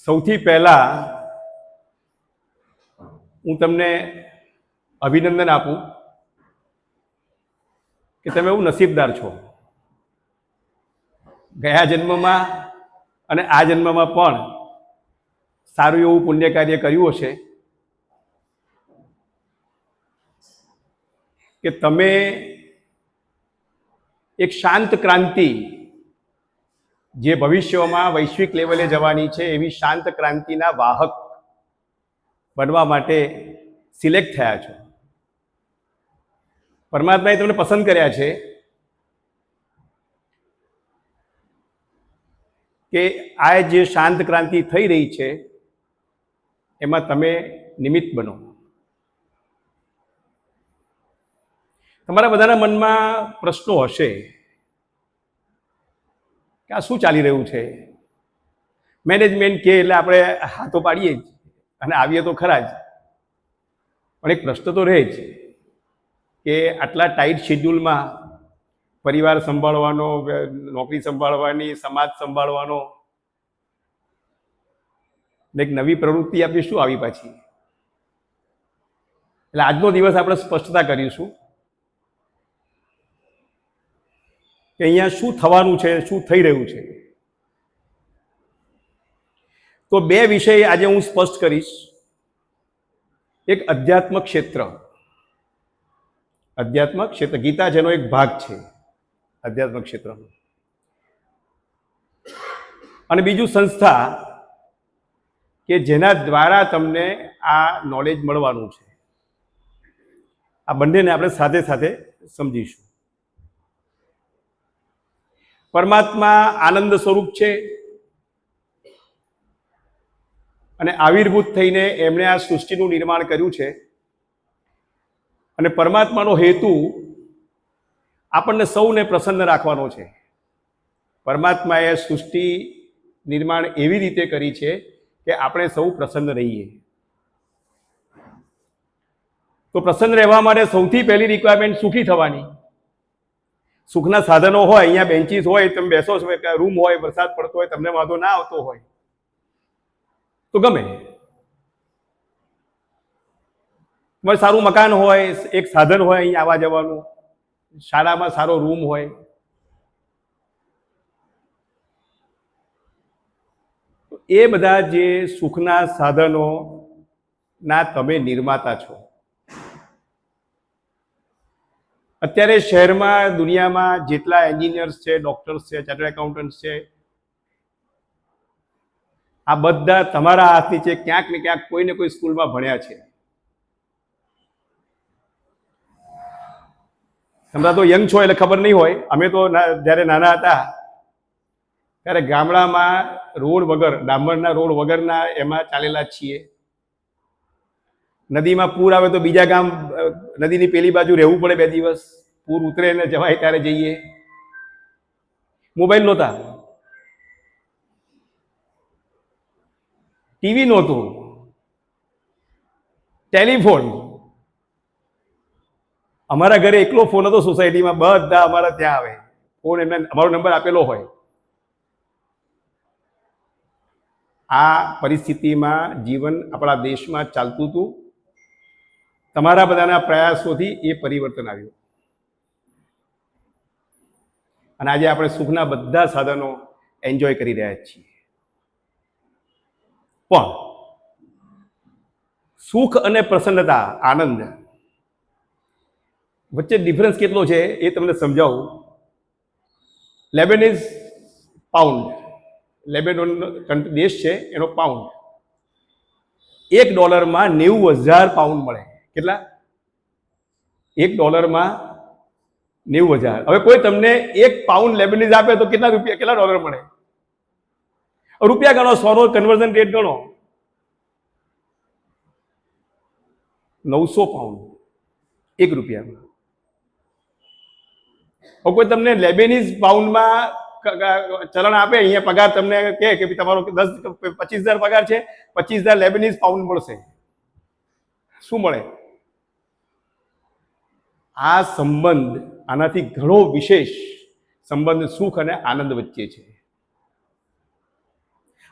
સૌથી પહેલા હું તમને અભિનંદન આપું કે તમે એવું નસીબદાર છો. ગયા જન્મમાં અને આ જન્મમાં પણ સારું એવું પુણ્ય કાર્ય કર્યું હશે કે તમે એક શાંત ક્રાંતિ, જે ભવિષ્યમાં વૈશ્વિક લેવલે જવાની છે એવી શાંત ક્રાંતિના વાહક બનવા માટે સિલેક્ટ થયા છો. પરમાત્માએ તમને પસંદ કર્યા છે કે આ જે શાંત ક્રાંતિ થઈ રહી છે એમાં તમે નિમિત્ત બનો. તમારા બધાના મનમાં પ્રશ્નો હશે કે આ શું ચાલી રહ્યું છે. મેનેજમેન્ટ કે એટલે આપણે હાથો પાડીએ જ અને આવીએ તો ખરા જ, પણ એક પ્રશ્ન તો રહે જ કે આટલા ટાઈટ શેડ્યુલમાં પરિવાર સંભાળવાનો, નોકરી સંભાળવાની, સમાજ સંભાળવાનો, એક નવી પ્રવૃત્તિ આપણી શું આવી પાછી. એટલે આજનો દિવસ આપણે સ્પષ્ટતા કરીશું કે અહીંયા શું થવાનું છે, શું થઈ રહ્યું છે. તો બે વિષય આજે હું સ્પષ્ટ કરીશ. એક અધ્યાત્મ ક્ષેત્ર, ગીતા જેનો એક ભાગ છે અધ્યાત્મ ક્ષેત્રનો, અને બીજું સંસ્થા કે જેના દ્વારા તમને આ નોલેજ મળવાનું છે. આ બંનેને આપણે સાથે સાથે સમજીશું. પરમાત્મા આનંદ સ્વરૂપ છે અને આવિર્ભૂત થઈને એમણે આ સૃષ્ટિનું નિર્માણ કર્યું છે. અને પરમાત્માનો હેતુ આપણને સૌને પ્રસન્ન રાખવાનો છે. પરમાત્માએ સૃષ્ટિ નિર્માણ એવી રીતે કરી છે કે આપણે સૌ પ્રસન્ન રહીએ. તો પ્રસન્ન રહેવા માટે સૌથી પહેલી રિક્વાયરમેન્ટ સુખી થવાની. સુખના સાધનો હોય, અહીંયા બેન્ચીસ હોય, તમે બેસો છો, રૂમ હોય, વરસાદ પડતો હોય, તમને વાંધો ના આવતો હોય તો ગમે. તમારે સારું મકાન હોય, એક સાધન હોય અહીં આવવા જવાનું, શાળામાં સારો રૂમ હોય, એ બધા જે સુખના સાધનો ના તમે નિર્માતા છો. અત્યારે શહેરમાં, દુનિયામાં જેટલા એન્જિનિયર્સ છે, ડોક્ટર્સ છે, ચાર્ટર્ડ એકાઉન્ટન્ટ્સ છે, આ બધા તમારા હાથ નીચે ક્યાંક ને ક્યાંક કોઈ ને કોઈ સ્કૂલમાં ભણ્યા છે. તમે તો યંગ છો એટલે ખબર નહીં હોય. અમે તો જ્યારે નાના હતા ત્યારે ગામડામાં રોડ વગર, ડામરના રોડ વગરના એમાં ચાલેલા છીએ. નદીમાં પૂર આવે તો બીજા ગામ, નદીની પેલી બાજુ રહેવું પડે 2 દિવસ. પૂર ઉતરે ને જવાય ત્યારે જઈએ. મોબાઈલ નહોતા, ટીવી નહોતું, ટેલિફોન. અમારા ઘરે એકલો ફોન હતો સોસાયટીમાં, બધા અમારા ત્યાં આવે ફોન, એમને અમારો નંબર આપેલો હોય. આ પરિસ્થિતિમાં જીવન આપણા દેશમાં ચાલતું હતું. તમારા બધાના પ્રયાસોથી એ પરિવર્તન આવ્યું અને આજે આપણે સુખના બધા સાધનો એન્જોય કરી રહ્યા છીએ. પણ સુખ અને પ્રસન્નતા, આનંદ વચ્ચે ડિફરન્સ કેટલો છે એ તમને સમજાવું. લેબેનીઝ પાઉન્ડ, લેબેનોન દેશ છે, એનો પાઉન્ડ $1 90,000 પાઉન્ડ મળે. કેટલા? $1 90,000. હવે કોઈ તમને 1 પાઉન્ડ લેબેનીઝ આપે તો કેટલા રૂપિયા, કેટલા ડોલર મળે? રૂપિયા ગણો, 100 નો કન્વર્ઝન રેટ ગણો. 900 પાઉન્ડ 1 રૂપિયામાં. કોઈ તમને લેબેનીઝ પાઉન્ડમાં ચલણ આપે, અહીંયા પગાર તમને કહે કે તમારો 25,000 પગાર છે, 25,000 લેબેનીઝ પાઉન્ડ મળશે. શું મળે? આ સંબંધ આનાથી ઘણો વિશેષ સંબંધ સુખ અને આનંદ વચ્ચે છે.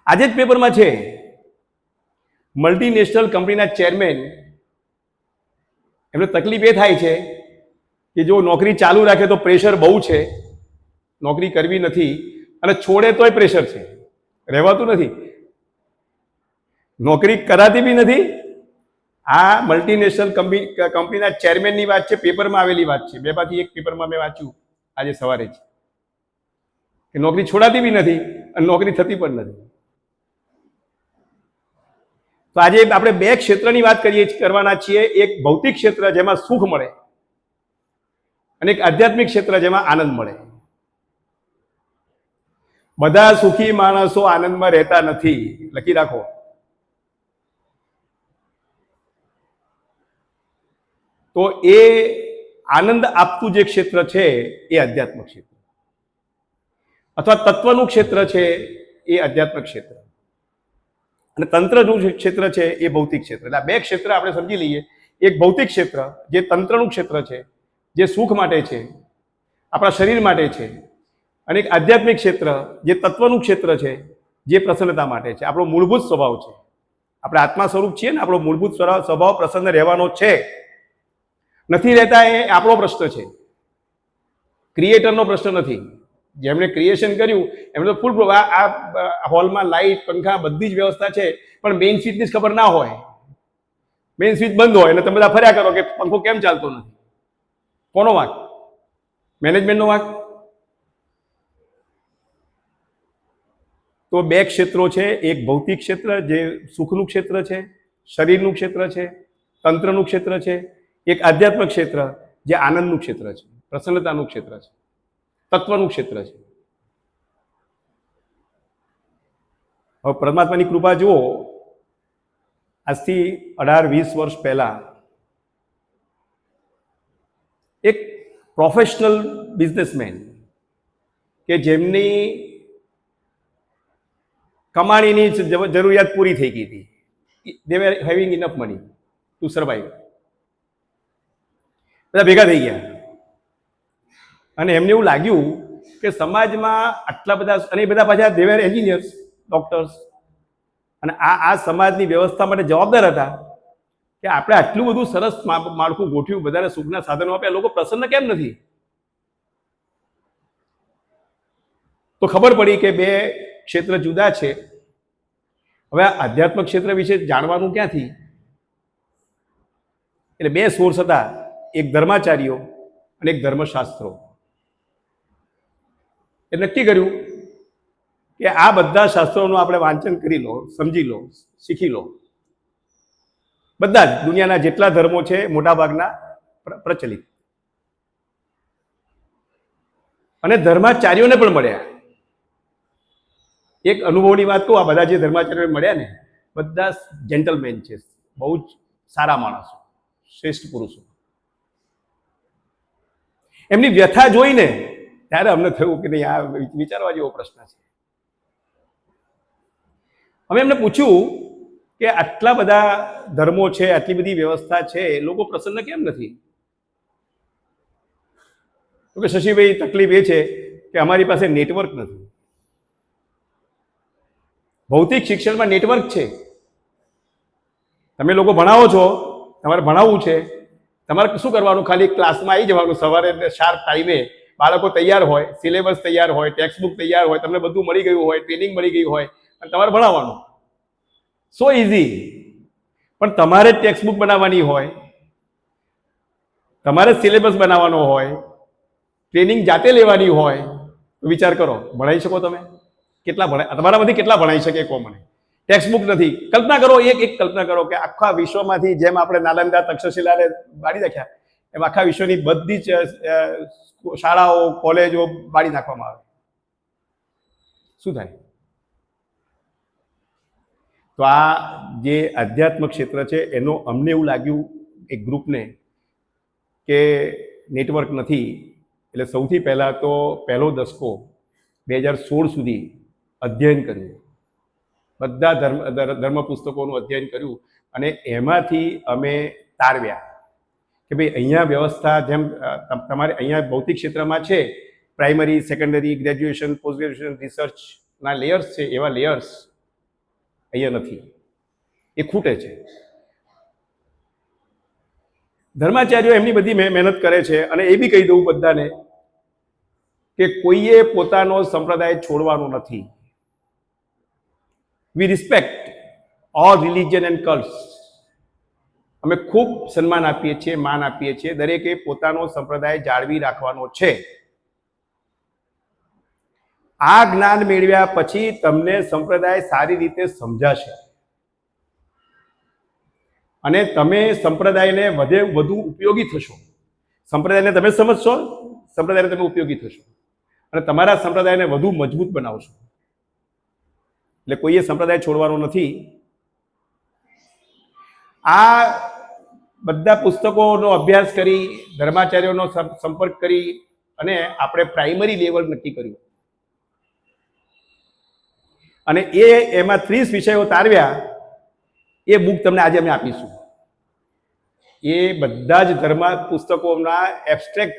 આજે જ પેપરમાં છે મલ્ટીનેશનલ કંપનીના ચેરમેન, એમને તકલીફ એ થાય છે કે જો નોકરી ચાલુ રાખે તો પ્રેશર બહુ છે, નોકરી કરવી નથી, અને છોડે તોય પ્રેશર છે, રહેવાતું નથી, નોકરી કરાતી બી નથી. આ મલ્ટીનેશનલ કંપનીના ચેરમેનની વાત છે, પેપરમાં આવેલી વાત છે. બેમાંથી એક પેપરમાં મેં વાંચ્યું આજે સવારે જ કે નોકરી છોડાતી બી નથી અને નોકરી થતી પણ નથી. તો આજે આપણે બે ક્ષેત્રની વાત કરવાના છીએ. એક ભૌતિક ક્ષેત્ર જેમાં સુખ મળે અને એક આધ્યાત્મિક ક્ષેત્ર જેમાં આનંદ મળે. બધા સુખી માણસો આનંદમાં રહેતા નથી, લખી રાખો. તો એ આનંદ આપતું જે ક્ષેત્ર છે એ આધ્યાત્મિક ક્ષેત્ર, અથવા તત્વનું ક્ષેત્ર છે એ આધ્યાત્મિક ક્ષેત્ર, અને તંત્રનું ક્ષેત્ર છે એ ભૌતિક ક્ષેત્ર. એટલે આ બે ક્ષેત્ર આપણે સમજી લઈએ. એક ભૌતિક ક્ષેત્ર જે તંત્રનું ક્ષેત્ર છે, જે સુખ માટે છે, આપણા શરીર માટે છે, અને એક આધ્યાત્મિક ક્ષેત્ર જે તત્વનું ક્ષેત્ર છે, જે પ્રસન્નતા માટે છે, આપણો મૂળભૂત સ્વભાવ છે. આપણે આત્મા સ્વરૂપ છીએ ને, આપણો મૂળભૂત સ્વભાવ પ્રસન્ન રહેવાનો છે. નથી રહેતા એ આપણો પ્રશ્ન છે, ક્રિએટરનો પ્રશ્ન નથી. જેમણે ક્રિએશન કર્યું એમને તો ફૂલ આ હોલમાં લાઇટ, પંખા, બધી જ વ્યવસ્થા છે, પણ મેઇન સ્વિચની જ ખબર ના હોય. મેઇન સ્વિચ બંધ હોય અને તમે બધા ફર્યા કરો કે પંખો કેમ ચાલતો નથી. કોનો વાંક? મેનેજમેન્ટનો વાંક? તો બે ક્ષેત્રો છે. એક ભૌતિક ક્ષેત્ર જે સુખનું ક્ષેત્ર છે, શરીરનું ક્ષેત્ર છે, તંત્રનું ક્ષેત્ર છે. એક આધ્યાત્મિક ક્ષેત્ર જે આનંદનું ક્ષેત્ર છે, પ્રસન્નતાનું ક્ષેત્ર છે, તત્વનું ક્ષેત્ર છે. હવે પરમાત્માની કૃપા જુઓ, આજથી 18-20 વર્ષ પહેલા એક પ્રોફેશનલ બિઝનેસમેન કે જેમની કમાણીની જરૂરિયાત પૂરી થઈ ગઈ હતી, they were having enough money to survive, બધા ભેગા થઈ ગયા અને એમને એવું લાગ્યું કે સમાજમાં આટલા બધા, અને એ બધા પાછા દે વેર એન્જિનિયર્સ, ડોક્ટર્સ, અને આ સમાજની વ્યવસ્થા માટે જવાબદાર હતા કે આપણે આટલું બધું સરસ માળખું ગોઠવ્યું, બધાને સુખના સાધનો આપ્યા, લોકો પ્રસન્ન કેમ નથી? તો ખબર પડી કે બે ક્ષેત્ર જુદા છે. હવે આ આધ્યાત્મિક ક્ષેત્ર વિશે જાણવાનું ક્યાંથી? એટલે બે સોર્સ હતા, એક ધર્માચાર્યો અને એક ધર્મશાસ્ત્રો. એ નક્કી કર્યું કે આ બધા શાસ્ત્રોનું આપણે વાંચન કરી લો, સમજી લો, શીખી લો. બધા જ દુનિયાના જેટલા ધર્મો છે મોટાભાગના પ્રચલિત, અને ધર્માચાર્યોને પણ મળ્યા. એક અનુભવની વાત કહું, આ બધા જે ધર્માચાર્યો મળ્યા ને, બધા જેન્ટલમેન છે, બહુ જ સારા માણસો, શ્રેષ્ઠ પુરુષો. એમની વ્યથા જોઈને ત્યારે અમને થયું કે નહીં, આ વિચારવા જેવો પ્રશ્ન છે. અમે એમને પૂછ્યું કે આટલા બધા ધર્મો છે, આટલી બધી વ્યવસ્થા છે, લોકો પ્રસન્ન કેમ નથી? તો કે શશીભાઈ, તકલીફ એ છે કે અમારી પાસે નેટવર્ક નથી. ભૌતિક શિક્ષણમાં નેટવર્ક છે. તમે લોકો ભણાવો છો, તમારે ભણાવવું છે, તમારે શું કરવાનું? ખાલી ક્લાસમાં આવી જવાનું સવારે શાર્પ ટાઈમે, બાળકો તૈયાર હોય, સિલેબસ તૈયાર હોય, ટેક્સ્ટ બુક તૈયાર હોય, તમને બધું મળી ગયું હોય, ટ્રેનિંગ મળી ગઈ હોય, અને તમારે ભણાવવાનું. સો ઇઝી. પણ તમારે જ ટેક્સ્ટ બુક બનાવવાની હોય, તમારે સિલેબસ બનાવવાનો હોય, ટ્રેનિંગ જાતે લેવાની હોય, તો વિચાર કરો, ભણાવી શકો તમે? કેટલા ભણાય? તમારામાંથી કેટલા ભણાઈ શકે કહો મને? ટેક્સ્ટ બુક નથી. કલ્પના કરો, એક કલ્પના કરો કે આખા વિશ્વમાંથી, જેમ આપણે નાલંદા, તક્ષશિલાને બાળી નાખ્યા, એમ આખા વિશ્વની બધી જ શાળાઓ, કોલેજો બાળી નાખવામાં આવે, શું થાય? તો આ જે આધ્યાત્મિક ક્ષેત્ર છે એનો અમને એવું લાગ્યું એક ગ્રુપને કે નેટવર્ક નથી. એટલે સૌથી પહેલાં તો પહેલો દસકો 2016 સુધી અધ્યયન કર્યું, બધા ધર્મ પુસ્તકોનું અધ્યયન કર્યું, અને એમાંથી અમે તારવ્યા કે ભાઈ અહીંયા વ્યવસ્થા જેમ તમારે અહીંયા ભૌતિક ક્ષેત્રમાં છે, primary, secondary, graduation, post graduation, રિસર્ચના લેયર્સ છે, એવા લેયર્સ અહીંયા નથી. એ ખૂટે છે. ધર્માચાર્યો એમની બધી મહેનત કરે છે. અને એ બી કહી દઉં બધાને કે કોઈએ પોતાનો સંપ્રદાય છોડવાનો નથી. વી રિસ્પેક્ટ ઓલ રિલિજન એન્ડ કલ્ટ્સ. અમે ખૂબ સન્માન આપીએ છીએ, માન આપીએ છીએ. દરેકે પોતાનો સંપ્રદાય જાળવી રાખવાનો છે. આ જ્ઞાન મેળવ્યા પછી તમને સંપ્રદાય સારી રીતે સમજાશે અને તમે સંપ્રદાયને વધુ ઉપયોગી થશો. સંપ્રદાયને તમે સમજશો, સંપ્રદાયને તમે ઉપયોગી થશો અને તમારા સંપ્રદાયને વધુ મજબૂત બનાવશો. એટલે કોઈએ સંપ્રદાય છોડવાનો નથી. આ બધા પુસ્તકોનો અભ્યાસ કરી, ધર્માચાર્યોનો સંપર્ક કરી અને આપણે પ્રાઇમરી લેવલ નક્કી કર્યું અને એમાં 30 વિષયો તારવ્યા. એ બુક તમને આજે અમે આપીશું. એ બધા જ ધર્મ પુસ્તકોના એબ્સ્ટ્રેક્ટ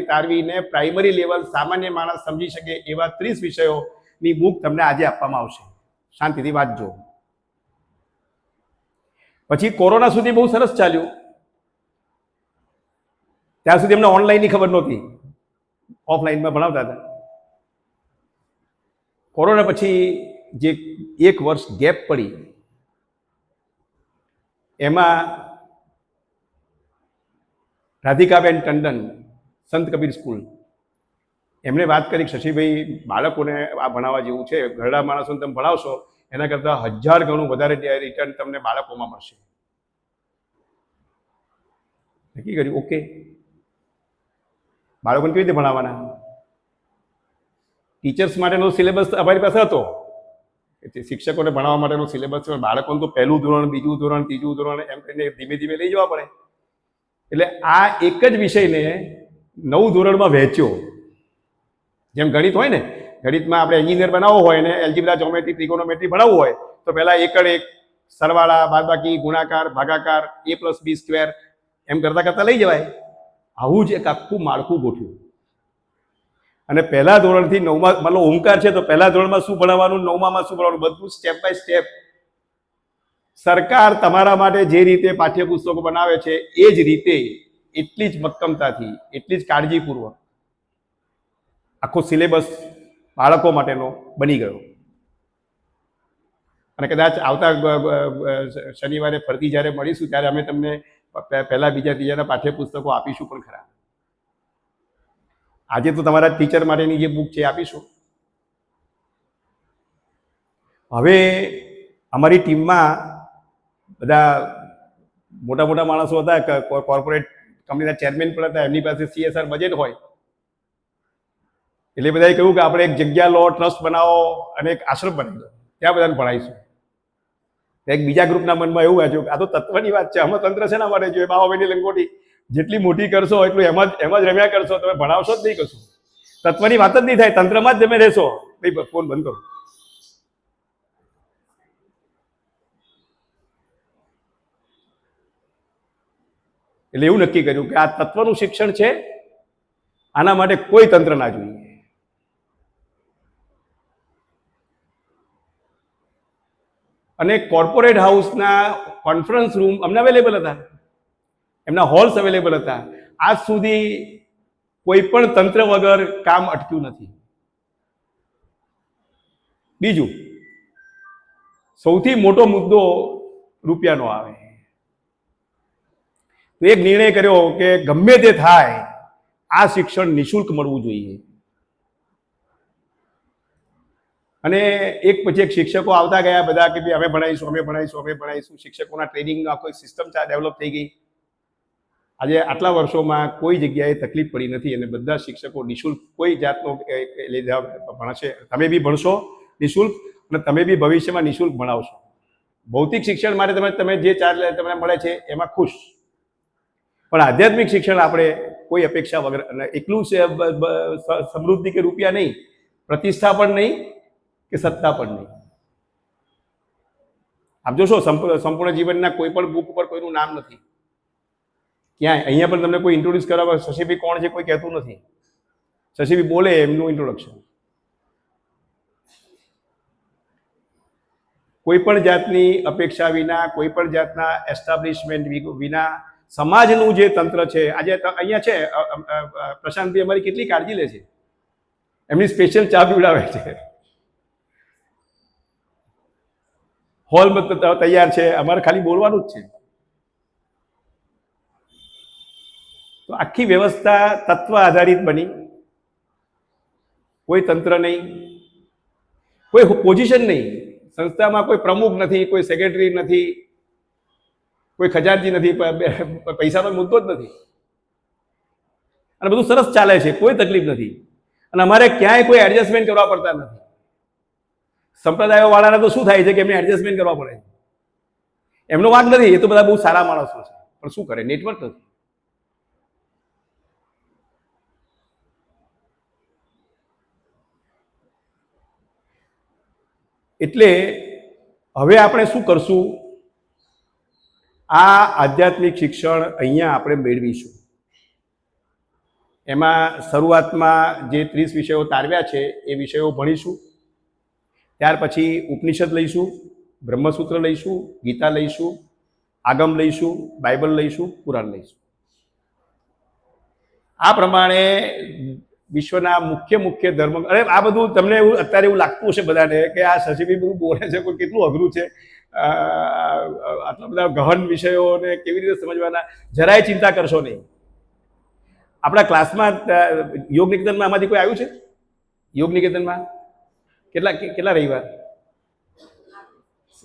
તારવીને પ્રાઇમરી લેવલ સામાન્ય માણસ સમજી શકે એવા 30 વિષયોની બુક તમને આજે આપવામાં આવશે. શાંતિથી વાંચજો. પછી કોરોના સુધી બહુ સરસ ચાલ્યું. ત્યાં સુધી અમને ઓનલાઈનની ખબર નહોતી, ઓફલાઈનમાં ભણાવતા હતા. કોરોના પછી જે 1 વર્ષ ગેપ પડી એમાં રાધિકાબેન ટંડન, સંત કબીર સ્કૂલ, એમણે વાત કરી કે શશીભાઈ બાળકોને આ ભણાવવા જેવું છે. ઘરડા માણસોને તમે ભણાવશો એના કરતાં 1000 ગણું વધારે રિટર્ન તમને બાળકોમાં મળશે. નક્કી કર્યું, ઓકે, બાળકોને કેવી રીતે ભણાવવાના? ટીચર્સ માટેનો સિલેબસ અમારી પાસે હતો, શિક્ષકોને ભણાવવા માટેનો સિલેબસ. બાળકોને તો 1લું ધોરણ, 2જું ધોરણ, 3જું ધોરણ એમ કરીને ધીમે ધીમે લઈ જવા પડે. એટલે આ એક જ વિષયને 9 ધોરણમાં વહેંચ્યો. જેમ ગણિત હોય ને, ગણિતમાં આપણે એન્જિનિયર બનાવવો હોય ને એલ્જિબ્રા, જ્યોમેટ્રી, ટ્રિગોનોમેટ્રી ભણાવવું હોય તો પહેલા એકડ એક, સરવાળા, બાદબાકી, ગુણાકાર, ભાગાકાર, a+b² એમ કરતા કરતા લઈ જવાય. આવું જ એક આખું માળખું ગોઠવ્યું. અને પહેલા ધોરણથી 9માં, મતલબ ઓમકાર છે તો પહેલા ધોરણમાં શું ભણાવવાનું, 9માં શું ભણાવવાનું, બધું સ્ટેપ બાય સ્ટેપ. સરકાર તમારા માટે જે રીતે પાઠ્યપુસ્તકો બનાવે છે એ જ રીતે, એટલી જ મક્કમતાથી, એટલી જ કાળજીપૂર્વક આખો સિલેબસ બાળકો માટેનો બની ગયો. અને કદાચ આવતા શનિવારે ફરતી જ્યારે મળીશું ત્યારે અમે તમને પહેલા, બીજા, ત્રીજાના પાઠ્યપુસ્તકો આપીશું પણ ખરા. આજે તો તમારા ટીચર માટેની જે બુક છે આપીશું. હવે અમારી ટીમમાં બધા મોટા મોટા માણસો હતા, કોર્પોરેટ કંપનીના ચેરમેન પણ હતા. એમની પાસે CSR બજેટ હોય એટલે બધાએ કહ્યું કે આપણે એક જગ્યા લો, ટ્રસ્ટ બનાવો અને એક આશ્રમ બનાવી દો, ત્યાં બધાને ભણાવીશું. એક બીજા ગ્રુપના મનમાં એવું વાંચ્યું કે આ તો તત્વની વાત છે, આમાં તંત્ર છે ને માટે જોઈએ. બાવાભાઈની લંગોટી જેટલી મોટી કરશો એટલું એમાં જ રમ્યા કરશો, તમે ભણાવશો જ નહીં કશું. તત્વની વાત જ નહીં થાય, તંત્રમાં જ તમે રહેશો. ભાઈ ફોન બંધ કરો. એટલે એવું નક્કી કર્યું કે આ તત્વનું શિક્ષણ છે, આના માટે કોઈ તંત્ર ના જોઈએ. અને કોર્પોરેટ હાઉસના કોન્ફરન્સ રૂમ અમને અવેલેબલ હતા, એમના હોલ્સ અવેલેબલ હતા. આજ સુધી કોઈ પણ તંત્ર વગર કામ અટક્યું નથી. બીજું, સૌથી મોટો મુદ્દો રૂપિયાનો આવે તો એક નિર્ણય કર્યો કે ગમે તે થાય આ શિક્ષણ નિઃશુલ્ક મળવું જોઈએ. અને એક પછી એક શિક્ષકો આવતા ગયા બધા કે ભાઈ અમે ભણાવીશું, અમે ભણાવીશું, અમે ભણાવીશું. શિક્ષકોના ટ્રેનિંગનો કોઈ સિસ્ટમ ડેવલપ થઈ ગઈ. આજે આટલા વર્ષોમાં કોઈ જગ્યાએ તકલીફ પડી નથી અને બધા શિક્ષકો નિઃશુલ્ક કોઈ જાતનો ભણશે. તમે બી ભણશો નિઃશુલ્ક અને તમે બી ભવિષ્યમાં નિઃશુલ્ક ભણાવશો. ભૌતિક શિક્ષણ માટે તમે જે ચાર્જ તમને મળે છે એમાં ખુશ, પણ આધ્યાત્મિક શિક્ષણ આપણે કોઈ અપેક્ષા વગર, અને એકલું સમૃદ્ધિ કે રૂપિયા નહીં, પ્રતિષ્ઠા પણ નહીં કે સત્તા પણ નહીં. આપ જોશો સંપૂર્ણ જીવનના કોઈ પણ બુક ઉપર કોઈનું નામ નથી ક્યાંય. અહીંયા પણ તમને કોઈ ઇન્ટ્રોડ્યુસ કરાવવા શશીભાઈ કોણ છે કોઈ કહેતું નથી. શશીભાઈ બોલે એમનું ઇન્ટ્રોડક્શન. કોઈ પણ જાતની અપેક્ષા વિના, કોઈ પણ જાતના એસ્ટાબ્લિશમેન્ટ વિના સમાજનું જે તંત્ર છે, આજે અહીંયા છે પ્રશાંતભાઈ અમારી કેટલી કાળજી લે છે, એમની સ્પેશિયલ ચા પીવડાવે છે, હોલ તૈયાર છે, અમારે ખાલી બોલવાનું જ છે. તો આખી વ્યવસ્થા તત્વ આધારિત બની, કોઈ તંત્ર નહીં, કોઈ પોઝિશન નહીં, સંસ્થામાં કોઈ પ્રમુખ નથી, કોઈ સેક્રેટરી નથી, કોઈ ખજાનચી નથી, પૈસાનો મુદ્દો જ નથી, અને બધું સરસ ચાલે છે, કોઈ તકલીફ નથી, અને અમારે ક્યાંય કોઈ એડજસ્ટમેન્ટ કરવા પડતા નથી. સંપ્રદાયો વાળાને તો શું થાય છે કે એમને એડજસ્ટમેન્ટ કરવા પડે, એમનો વાંક નથી, એ તો બધા બહુ સારા માણસો છે, પણ શું કરે, નેટવર્ક નથી. એટલે હવે આપણે શું કરશું, આ આધ્યાત્મિક શિક્ષણ અહીંયા આપણે મેળવીશું. એમાં શરૂઆતમાં જે 30 વિષયો તારવ્યા છે એ વિષયો ભણીશું. ત્યાર પછી ઉપનિષદ લઈશું, બ્રહ્મસૂત્ર લઈશું, ગીતા લઈશું, આગમ લઈશું, બાઇબલ લઈશું, પુરાણ લઈશું. આ પ્રમાણે વિશ્વના મુખ્ય ધર્મ, અરે આ બધું તમને એવું અત્યારે એવું લાગતું હશે બધાને કે આ શશીભાઈ બધું બોલે છે, કોઈ કેટલું અઘરું છે, આટલા બધા ગહન વિષયોને કેવી રીતે સમજવાના. જરાય ચિંતા કરશો નહીં. આપણા ક્લાસમાં યોગ નિકેતનમાં આમાંથી કોઈ આવ્યું છે? યોગ નિકેતનમાં કેટલા રવિવાર?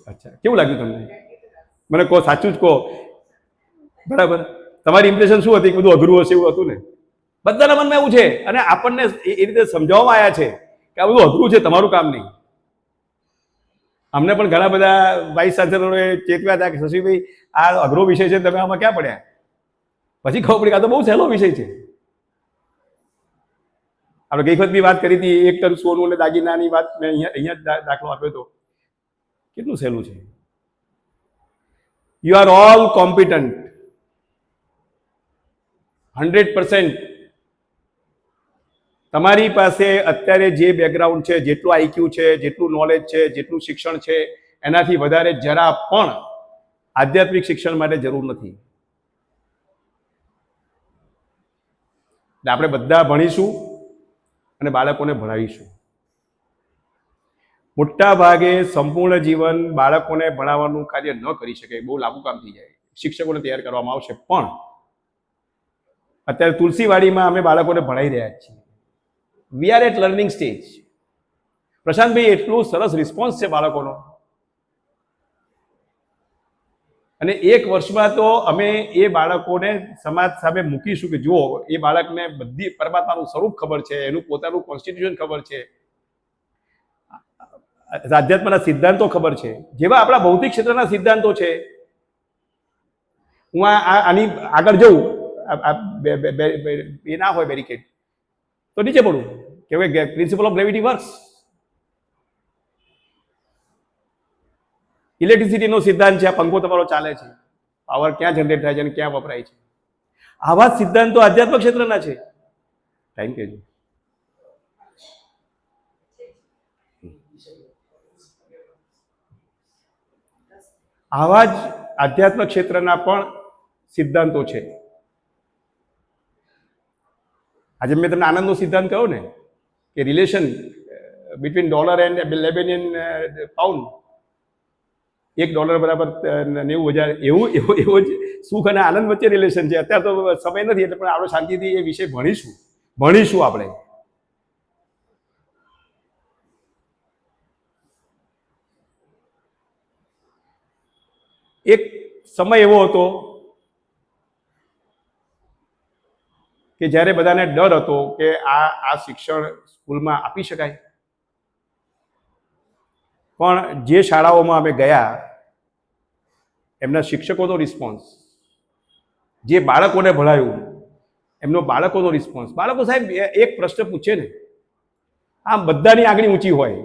અચ્છા, કેવું લાગ્યું તમને? મને કહો, સાચું જ કહો. બરાબર, તમારી ઇમ્પ્રેશન શું હતી? કે બધું અઘરું હશે એવું હતું ને? બધાના મનમાં એવું છે, અને આપણને એ રીતે સમજાવવામાં આવ્યા છે કે આ બધું અઘરું છે, તમારું કામ નહીં. અમને પણ ઘણા બધા વાઇસ ચાન્સેલરોએ ચેતવ્યા હતા કે શશીભાઈ આ અઘરો વિષય છે, તમે આમાં ક્યાં પડ્યા? પછી ખબર પડી કે આ તો બહુ સહેલો વિષય છે. આપણે ગઈ વખત બી વાત કરી હતી, 1 ટન સોનું અને દાગીનાની વાત મેં અહીંયા દાખલો આપ્યો હતો. કેટલું સહેલું છે. You are all competent 100%. તમારી પાસે અત્યારે જે બેકગ્રાઉન્ડ છે, જેટલું આઈક્યુ છે, જેટલું નોલેજ છે, જેટલું શિક્ષણ છે, એનાથી વધારે જરા પણ આધ્યાત્મિક શિક્ષણ માટે જરૂર નથી. આપણે બધા ભણીશું અને બાળકોને ભણાવીશું. મોટા ભાગે સંપૂર્ણ જીવન બાળકોને ભણાવવાનું કાર્ય ન કરી શકે, બહુ લાંબુ કામ થઈ જાય. શિક્ષકોને તૈયાર કરવામાં આવશે, પણ અત્યારે તુલસીવાડીમાં અમે બાળકોને ભણાવી રહ્યા છીએ. We are at learning stage. પ્રશાંતભાઈ, એટલું સરસ રિસ્પોન્સ છે બાળકોનો, અને 1 વર્ષમાં તો અમે એ બાળકોને સમાજ સામે મૂકીશું કે જુઓ, એ બાળકને બધી પરમાત્માનું સ્વરૂપ ખબર છે, એનું પોતાનું કોન્સ્ટિટ્યુશન ખબર છે, આધ્યાત્મના સિદ્ધાંતો ખબર છે, જેવા આપણા ભૌતિક ક્ષેત્રના સિદ્ધાંતો છે. હું આની આગળ જઉં, એ ના હોય બેરિકેડ તો નીચે પડું, કે પ્રિન્સિપલ ઓફ ગ્રેવિટી વર્ક્સ, ઇલેક્ટ્રિસિટીનો સિદ્ધાંત છે, આ પંખો તમારો ચાલે છે, પાવર ક્યાં જનરેટ થાય છે અને ક્યાં વપરાય છે. આવા જ સિદ્ધાંતો આધ્યાત્મિક ક્ષેત્રના છે. Thank you. આવા જ આધ્યાત્મિક ક્ષેત્રના પણ સિદ્ધાંતો છે. આજે મેં તમને આનંદનો સિદ્ધાંત કહ્યો ને, કે relation between dollar and Lebanese pound, $1 બરાબર 90,000, એવો જ સુખ અને આનંદ વચ્ચે રિલેશન છે. અત્યારે તો સમય નથી, એટલે પણ આપણે શાંતિથી એ વિષય ભણીશું આપણે. એક સમય એવો હતો કે જ્યારે બધાને ડર હતો કે આ શિક્ષણ સ્કૂલમાં આપી શકાય. પણ જે શાળાઓમાં અમે ગયા, એમના શિક્ષકોનો રિસ્પોન્સ, જે બાળકોને ભણાવ્યું એમનો બાળકોનો રિસ્પોન્સ. બાળકો સાહેબ એક પ્રશ્ન પૂછે ને, આમ બધાની આંગળી ઊંચી હોય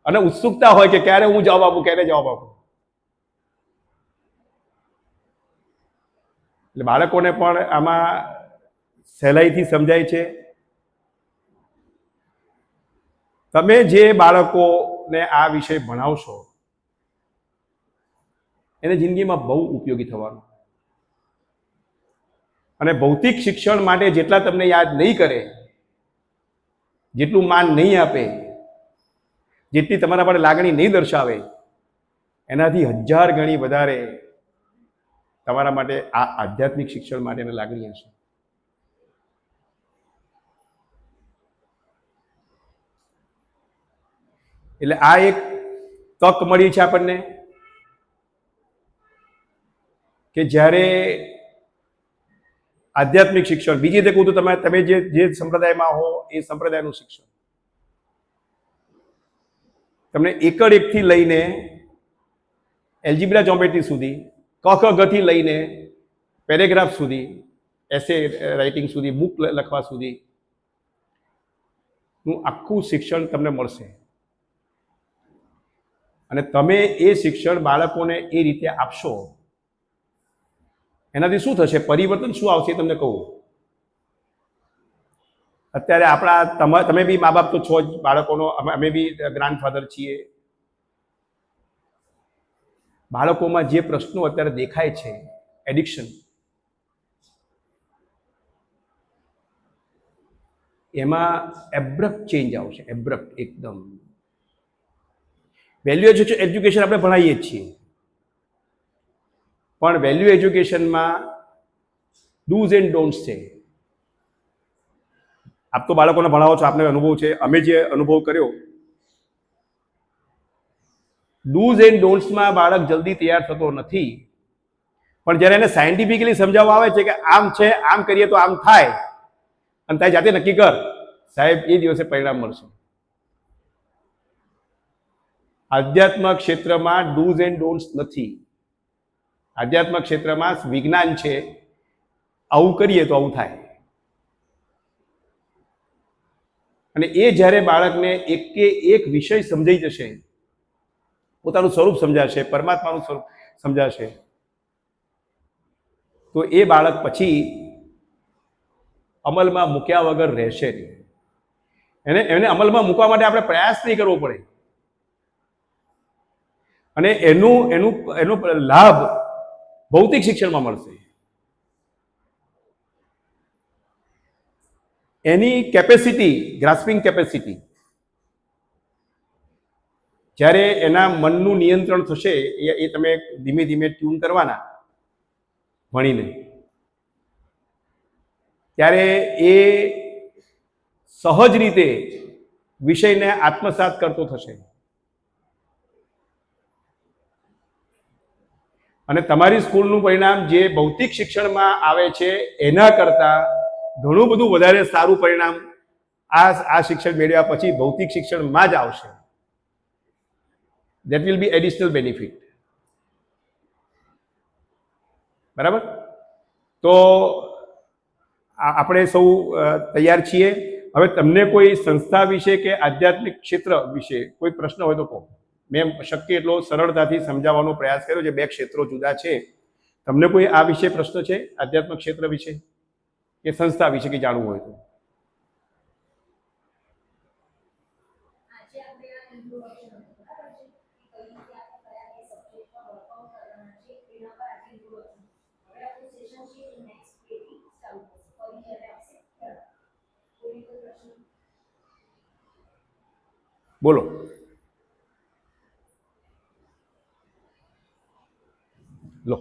અને ઉત્સુકતા હોય કે ક્યારે હું જવાબ આપું, ક્યારે જવાબ આપું. એટલે બાળકોને પણ આમાં સહેલાઈથી સમજાય છે. તમે જે બાળકોને આ વિષય ભણાવશો એને જિંદગીમાં બહુ ઉપયોગી થવાનું. અને ભૌતિક શિક્ષણ માટે જેટલા તમને યાદ નહીં કરે, જેટલું માન નહીં આપે, જેટલી તમારા માટે લાગણી નહીં દર્શાવે, એનાથી 1000 ગણી વધારે તમારા માટે આ આધ્યાત્મિક શિક્ષણ માટેની લાગણી હશે. એટલે આ એક તક મળી છે આપણને કે જ્યારે આધ્યાત્મિક શિક્ષણ, બીજી રીતે કહું તો તમે જે સંપ્રદાયમાં હો એ સંપ્રદાયનું શિક્ષણ તમને એકડ એકથી લઈને એલ્જિબ્રા જ્યોમેટ્રી સુધી, ક ખ ગ થી લઈને પેરેગ્રાફ સુધી, એસે રાઇટિંગ સુધી, બુક લખવા સુધી નું આખું શિક્ષણ તમને મળશે. અને તમે એ શિક્ષણ બાળકોને એ રીતે આપશો, એનાથી શું થશે, પરિવર્તન શું આવશે એ તમને કહું. અત્યારે તમે બી મા બાપ તો છો જ બાળકોનો, અમે બી ગ્રાન્ડફાધર છીએ. બાળકોમાં જે પ્રશ્નો અત્યારે દેખાય છે, એડિક્શન, એમાં એબ્રપ્ટ ચેન્જ આવશે. એબ્રપ્ટ એકદમ. વેલ્યુ એજ્યુકેશન આપણે ભણાવીએ જ છીએ, પણ વેલ્યુ એજ્યુકેશનમાં ડૂઝ એન્ડ ડોન્ટ્સ છે. આપ તો બાળકોને ભણાવો છો, આપને અનુભવ છે, અમે જે અનુભવ કર્યો, ડૂઝ એન્ડ ડોન્ટ્સમાં બાળક જલ્દી તૈયાર થતો નથી. પણ જ્યારે એને સાયન્ટિફિકલી સમજાવવા આવે છે કે આમ છે, આમ કરીએ તો આમ થાય, અને તારી જાતે નક્કી કર, સાહેબ એ દિવસે પરિણામ મળશે. આધ્યાત્મ ક્ષેત્રમાં ડૂઝ એન્ડ ડોન્ટ્સ નથી. આધ્યાત્મ ક્ષેત્રમાં વિજ્ઞાન છે, આવું કરીએ તો આવું થાય. અને એ જ્યારે બાળકને એક વિષય સમજાઈ જશે, પોતાનું સ્વરૂપ સમજાશે, પરમાત્માનું સ્વરૂપ સમજાશે, તો એ બાળક પછી અમલમાં મૂક્યા વગર રહેશે નહીં. એને અમલમાં મૂકવા માટે આપણે પ્રયાસ નહીં કરવો પડે. અને એનો લાભ ભૌતિક શિક્ષણમાં મળશે. એની કેપેસિટી, ગ્રાસ્પિંગ કેપેસિટી, જ્યારે એના મનનું નિયંત્રણ થશે, એ તમે ધીમે ધીમે ટ્યુન કરવાના ભણીને, ત્યારે એ સહજ રીતે વિષયને આત્મસાત કરતો થશે. અને તમારી સ્કૂલનું પરિણામ જે ભૌતિક શિક્ષણમાં આવે છે એના કરતાં ઘણું બધું વધારે સારું પરિણામ આ શિક્ષણ મેળવ્યા પછી ભૌતિક શિક્ષણમાં જ આવશે. That will be additional benefit. બરાબર? તો આપણે સૌ તૈયાર છીએ. હવે તમને કોઈ સંસ્થા વિશે કે આધ્યાત્મિક ક્ષેત્ર વિશે કોઈ પ્રશ્ન હોય તો કહો. મેં શક્ય એટલો સરળતાથી સમજાવવાનો પ્રયાસ કર્યો છે. બે ક્ષેત્રો જુદા છે. તમને કોઈ આ વિશે પ્રશ્ન છે, આધ્યાત્મિક ક્ષેત્ર વિશે કે સંસ્થા વિશે કે જાણવું હોય તો? બોલો. લો.